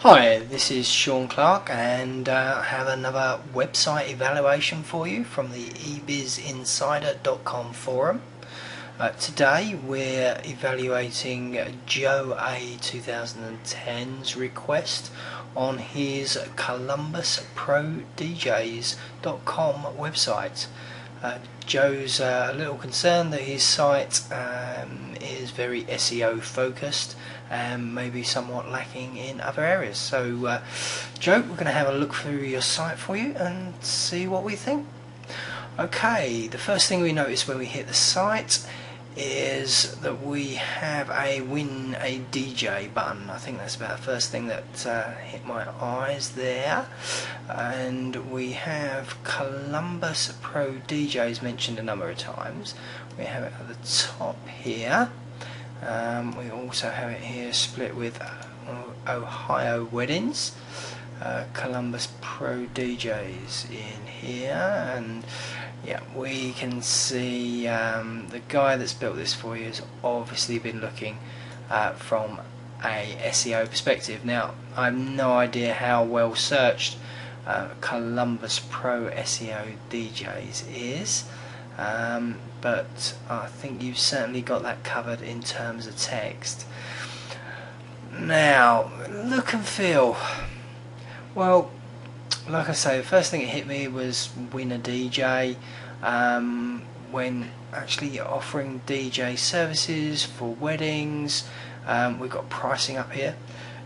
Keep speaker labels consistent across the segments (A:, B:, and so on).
A: Hi, this is Sean Clark and I have another website evaluation for you from the ebizinsider.com forum. Today we're evaluating Joe A 2010's request on his ColumbusProDJs.com website. Joe's a little concerned that his site is very SEO focused and maybe somewhat lacking in other areas. So Joe, we're going to have a look through your site for you and see what we think. Okay, the first thing we notice when we hit the site is that we have a win a DJ button. I think that's about the first thing that hit my eyes there. And we have Columbus Pro DJs mentioned a number of times. We have it at the top here. We also have it here split with Ohio Weddings. Columbus Pro DJs in here, and yeah, we can see the guy that's built this for you has obviously been looking from a SEO perspective. Now, I have no idea how well searched Columbus Pro SEO DJs is, but I think you've certainly got that covered in terms of text. Now, look and feel. Well, like I say, the first thing that hit me was win a DJ. When actually offering DJ services for weddings, we've got pricing up here.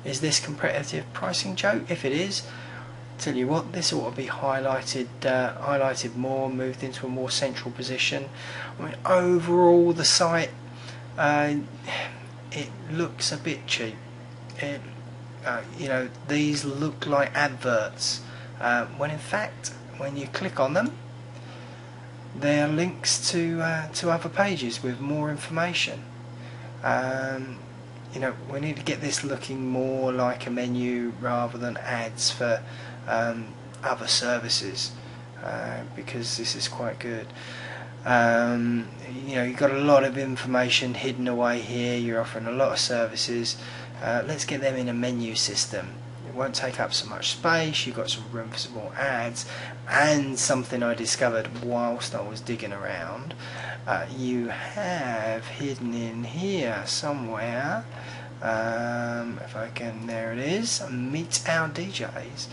A: Is this competitive pricing, Joe? If it is, tell you what, this ought to be highlighted more, moved into a more central position. I mean, overall, the site it looks a bit cheap. You know, these look like adverts, when in fact, when you click on them, they are links to other pages with more information. You know, we need to get this looking more like a menu rather than ads for other services, because this is quite good. You know, you've got a lot of information hidden away here. You're offering a lot of services. Let's get them in a menu system. It won't take up so much space. You've got some room for some more ads, and something I discovered whilst I was digging around, you have hidden in here somewhere, if I can, there it is, meet our DJs.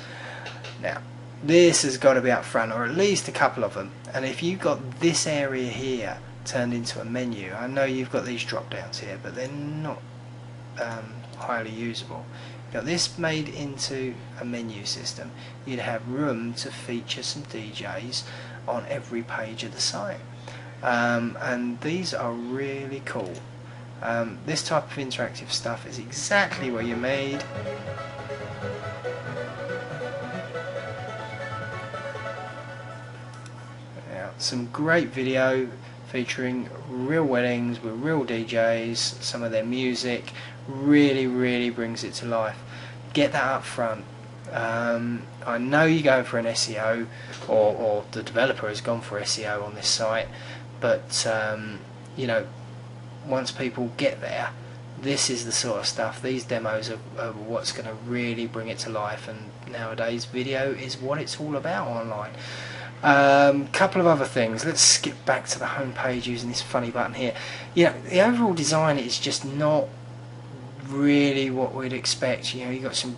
A: Now, this has got to be up front, or at least a couple of them, and if you've got this area here turned into a menu, I know you've got these drop downs here, but they're not highly usable. Got this made into a menu system, you'd have room to feature some DJs on every page of the site, and these are really cool. This type of interactive stuff is exactly what you made. Now, some great video featuring real weddings with real DJs, some of their music really brings it to life. Get that up front. I know you're going for an SEO, or the developer has gone for SEO on this site, but you know, once people get there, this is the sort of stuff, these demos are what's going to really bring it to life, and nowadays video is what it's all about online. Couple of other things. Let's skip back to the home page using this funny button here. You know, the overall design is just not really what we'd expect. You know, you got some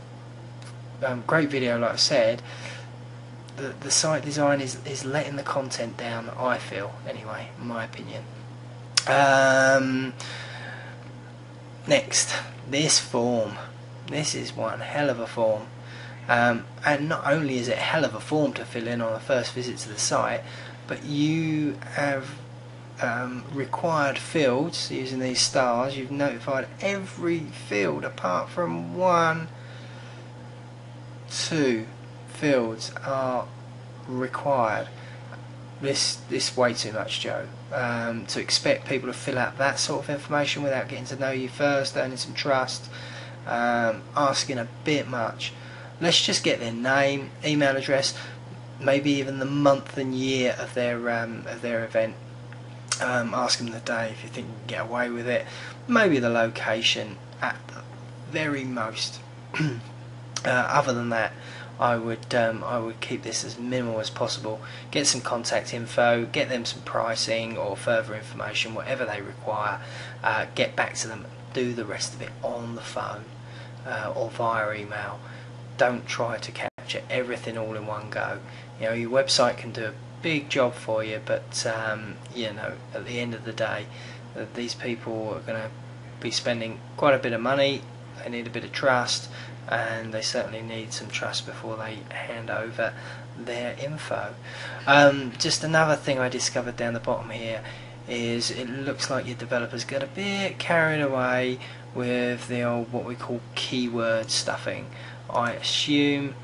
A: great video, like I said. The site design is letting the content down, I feel, anyway, in my opinion. Next, this form. This is one hell of a form. And not only is it a hell of a form to fill in on the first visit to the site, but you have required fields using these stars. You've notified every field apart from 1, 2 fields are required. This way too much, Joe. To expect people to fill out that sort of information without getting to know you first, earning some trust, asking a bit much. Let's just get their name, email address, maybe even the month and year of their event. Ask them the day if you think you can get away with it. Maybe the location at the very most. Other than that, I would keep this as minimal as possible. Get some contact info, get them some pricing or further information, whatever they require. Get back to them. Do the rest of it on the phone or via email. Don't try to capture everything all in one go. You know, your website can do a big job for you, but you know, at the end of the day, these people are going to be spending quite a bit of money. They need a bit of trust, and they certainly need some trust before they hand over their info. Just another thing I discovered down the bottom here is it looks like your developers get a bit carried away with the old what we call keyword stuffing. I assume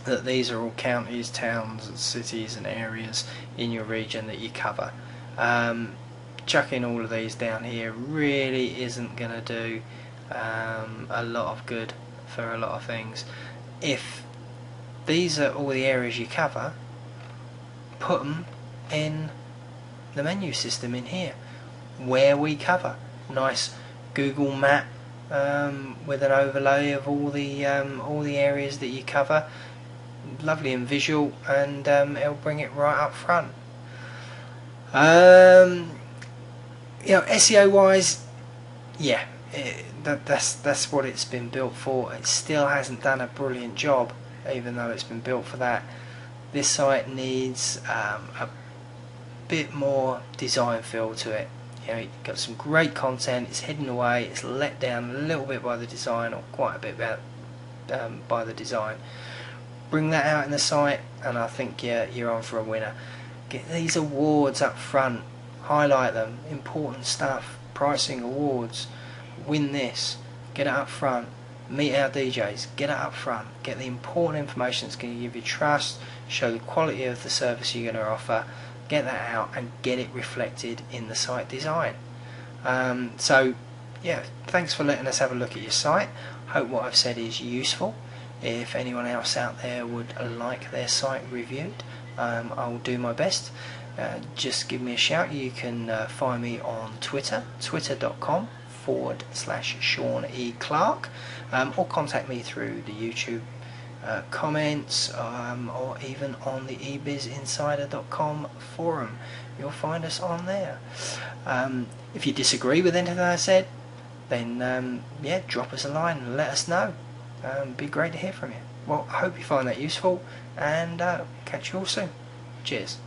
A: that these are all counties, towns and cities and areas in your region that you cover. Chucking all of these down here really isn't going to do a lot of good for a lot of things. If these are all the areas you cover, put them in the menu system in here where we cover. Nice Google map with an overlay of all the areas that you cover, lovely and visual, and it'll bring it right up front. You know, SEO wise, yeah, that's what it's been built for. It still hasn't done a brilliant job, even though it's been built for that. This site needs a bit more design feel to it. You know, you've got some great content, it's hidden away, it's let down a little bit by the design, or quite a bit by the design. Bring that out in the site, and I think you're on for a winner. Get these awards up front, highlight them, important stuff, pricing, awards. Win this, get it up front. Meet our DJs, get it up front. Get the important information that's going to give you trust, show the quality of the service you're going to offer. Get that out and get it reflected in the site design. So yeah, thanks for letting us have a look at your site. Hope what I've said is useful. If anyone else out there would like their site reviewed, I'll do my best. Just give me a shout. You can find me on Twitter, twitter.com/Sean E. Clark, or contact me through the YouTube comments, or even on the eBizInsider.com forum. You'll find us on there. If you disagree with anything I said, then yeah, drop us a line and let us know. Be great to hear from you. Well, I hope you find that useful, and catch you all soon. Cheers.